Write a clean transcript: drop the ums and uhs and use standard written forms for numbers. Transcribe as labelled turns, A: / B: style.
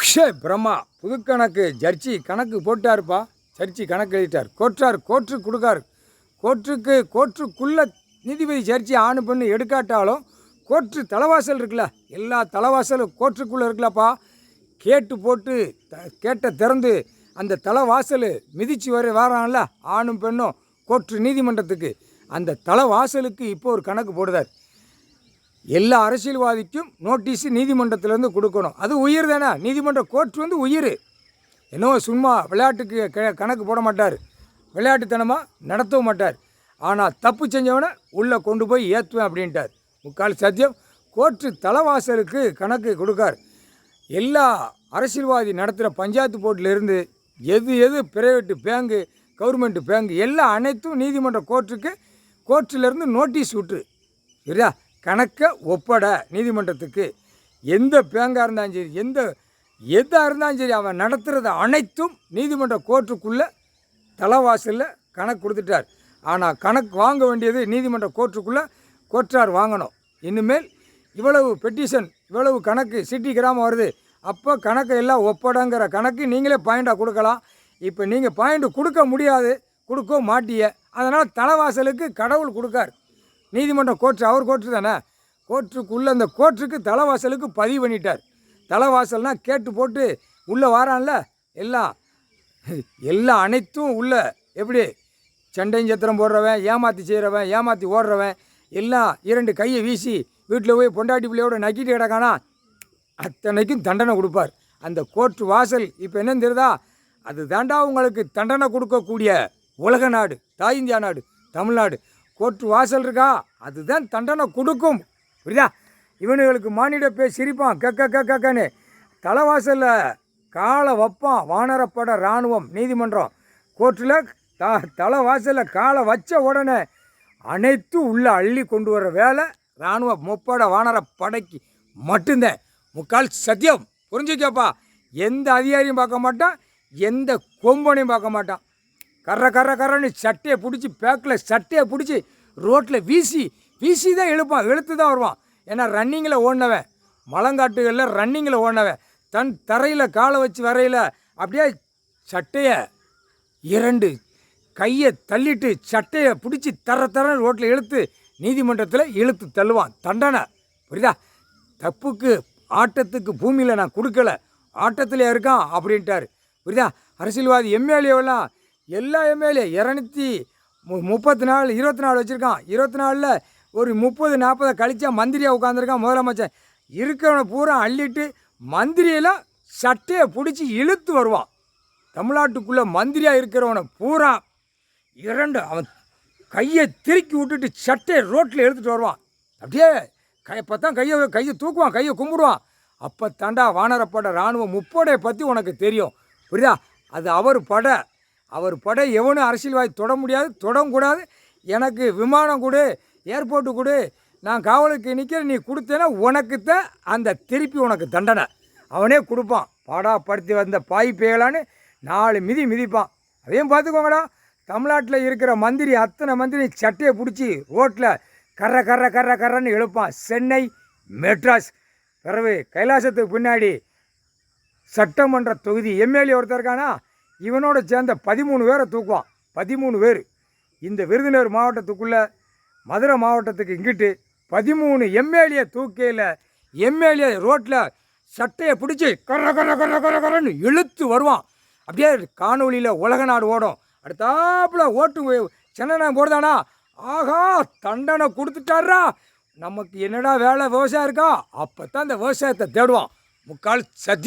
A: அக்ஷய் பிரம்மா புதுக்கணக்கு ஜட்ஜி கணக்கு போட்டாருப்பா. ஜட்ஜி கணக்கு எழுதிட்டார். கோர்ட்டு கொடுக்காரு. கோர்ட்டுக்குள்ளே நீதிபதி ஜட்ஜி ஆணு பண்ணி எடுக்காட்டாலும் கோர்ட்டு தலைவாசல் இருக்குல்ல, எல்லா தலைவாசலும் கோர்ட்டுக்குள்ளே இருக்குல்லப்பா. கேட்டு போட்டு கேட்டை திறந்து அந்த தலைவாசல் மிதித்து வரான்ல ஆணும் பெண்ணும் கோர்ட்டு நீதிமன்றத்துக்கு, அந்த தலைவாசலுக்கு இப்போ ஒரு கணக்கு போடுதார். எல்லா அரசியல்வாதிக்கும் நோட்டீஸு நீதிமன்றத்திலேருந்து கொடுக்கணும். அது உயிர் தானே, நீதிமன்ற கோர்ட்டு உயிர். என்னவோ சும்மா விளையாட்டுக்கு கணக்கு போட மாட்டார், விளையாட்டுத்தனமாக நடத்தவும் மாட்டார். ஆனால் தப்பு செஞ்சவனை உள்ளே கொண்டு போய் ஏற்றுவேன் அப்படின்ட்டார். முக்கால் சத்தியம். கோர்ட்டு தலைவாசலுக்கு கணக்கு கொடுக்கார். எல்லா அரசியல்வாதி நடத்துகிற பஞ்சாயத்து போர்ட்டிலேருந்து எது பிரைவேட்டு பேங்கு, கவர்மெண்ட்டு பேங்கு எல்லாம் அனைத்தும் நீதிமன்ற கோர்ட்டிலேருந்து நோட்டீஸ் விட்டுரு. சரியா? கணக்கை ஒப்பட நீதிமன்றத்துக்கு. எந்த பேங்காக இருந்தாலும் சரி, எதாக இருந்தாலும் சரி, அவன் நடத்துகிறத அனைத்தும் நீதிமன்ற கோர்ட்டுக்குள்ளே தலைவாசலில் கணக்கு கொடுத்துட்டார். ஆனால் கணக்கு வாங்க வேண்டியது நீதிமன்ற கோர்ட்டுக்குள்ளே கோர்ட்டார் வாங்கணும். இனிமேல் இவ்வளவு பெட்டிஷன், இவ்வளவு கணக்கு சிட்டி கிராமம் வருது, அப்போ கணக்கை எல்லாம் ஒப்படங்கிற கணக்கு நீங்களே பாயிண்டாக கொடுக்கலாம். இப்போ நீங்கள் பாயிண்ட் கொடுக்க முடியாது, கொடுக்க மாட்டிய. அதனால் தலைவாசலுக்கு கடவுள் கொடுக்கார். நீதிமன்ற கோர்ட்டு அவர் கோர்ட்டு தானே, கோர்ட்டுக்குள்ளே அந்த கோர்ட்டுக்கு தலைவாசலுக்கு பதிவு பண்ணிட்டார். தலைவாசல்னால் கேட்டு போட்டு உள்ளே வாரான்ல, எல்லாம் அனைத்தும் உள்ளே எப்படி சண்டையும் சத்திரம் போடுறவன், ஏமாற்றி செய்கிறவன், ஏமாற்றி ஓடுறவன் எல்லாம் 2 கையை வீசி வீட்டில் போய் பொண்டாட்டி பிள்ளையோட நக்கிட்டு கிடக்கானா, அத்தனைக்கும் தண்டனை கொடுப்பார். அந்த கோர்ட்டு வாசல் இப்போ என்னன்னு தெரியுதா, அது தாண்டா உங்களுக்கு தண்டனை கொடுக்கக்கூடிய உலக நாடு, தாய் இந்தியா நாடு, தமிழ்நாடு. கோர்ட்டு வாசல் இருக்கா, அதுதான் தண்டனை கொடுக்கும். புரியுதா? இவனுங்களுக்கு மானிட போய் சிரிப்பான் கக்கன்னு. தலைவாசலில் காலை வைப்பான் வானரப்பட இராணுவம் நீதிமன்றம் கோர்ட்டில். தலைவாசலில் காலை வச்ச உடனே அனைத்தும் உள்ளே அள்ளி கொண்டு வர வேலை இராணுவ முப்பட வானரப்படைக்கு மட்டும்தான். முக்கால் சத்தியம். புரிஞ்சுக்கப்பா. எந்த அதிகாரியும் பார்க்க மாட்டான், எந்த கொம்பனையும் பார்க்க மாட்டான். கர்றன்னு சட்டையை பிடிச்சி, பேக்கில் சட்டையை பிடிச்சி ரோட்டில் வீசி தான் இழுத்து தான் வருவான். ஏன்னா ரன்னிங்கில் ஓடினவன், மலங்காட்டுகளில் ரன்னிங்கில் ஓடினவன் தன் தரையில் காலை வச்சு வரையில் அப்படியே சட்டையை 2 கையை தள்ளிட்டு சட்டையை பிடிச்சி தரன்னு ரோட்டில் இழுத்து நீதிமன்றத்தில் இழுத்து தள்ளுவான். தண்டனை. புரியுதா? தப்புக்கு ஆட்டத்துக்கு பூமியில் நான் கொடுக்கல, ஆட்டத்தில் இருக்கான் அப்படின்ட்டார். புரியுதா? அரசியல்வாதி எம்எல்ஏவெல்லாம் எல்லா எம்எல்ஏ 234 24 வச்சுருக்கான். 24ல் ஒரு 30-40 கழிச்சா மந்திரியாக உட்காந்துருக்கான் முதலமைச்சர். இருக்கிறவனை பூரா அள்ளிட்டு மந்திரியெல்லாம் சட்டையை பிடிச்சி இழுத்து வருவான். தமிழ்நாட்டுக்குள்ளே மந்திரியாக இருக்கிறவனை பூரா 2 அவன் கையை திருக்கி விட்டுட்டு சட்டையை ரோட்டில் எடுத்துகிட்டு வருவான். அப்படியே இப்போத்தான் கையை தூக்குவான், கையை கும்பிடுவான். அப்போ தாண்டா வானரப்பட இராணுவம் முப்படையை பற்றி உனக்கு தெரியும். புரியுதா? அது அவர் படை எவனும் அரசியல்வாதி தொட முடியாது, தொடக்கூடாது. எனக்கு விமானம் கொடு, ஏர்போர்ட்டு கொடு, நான் காவலுக்கு நிற்கிறேன், நீ கொடுத்தேன்னா உனக்குத்தான் அந்த திருப்பி உனக்கு தண்டனை. அவனே கொடுப்பான். பாடாப்படுத்தி வந்த பாய் பேயலான்னு 4 மிதிப்பான். அதையும் பார்த்துக்கோங்கடா. தமிழ்நாட்டில் இருக்கிற மந்திரி அத்தனை மந்திரி சட்டையை பிடிச்சி ரோட்டில் கர்றன்னு எழுப்பான். சென்னை, மெட்ராஸ், பிறகு கைலாசத்துக்கு பின்னாடி சட்டமன்ற தொகுதி எம்எல்ஏ ஒருத்தர் இருக்கானா, இவனோட சேர்ந்த 13 பேரை தூக்குவான். 13 பேர். இந்த விருதுநகர் மாவட்டத்துக்குள்ளே மதுரை மாவட்டத்துக்கு இங்கிட்டு 13 எம்எல்ஏ தூக்கையில் எம்எல்ஏ ரோட்டில் சட்டையை பிடிச்சி கர்றன்னு இழுத்து வருவான். அப்படியே காணொலியில் உலக நாடு ஓடும். அடுத்தாப்புல ஓட்டு சென்னை போடுதானா, ஆகா தண்டனை கொடுத்துட்டாரா, நமக்கு என்னடா வேலை விவசாயம் இருக்கா, அப்போ தான் இந்த விவசாயத்தை தேடுவான். முக்கால் சத்தியம்.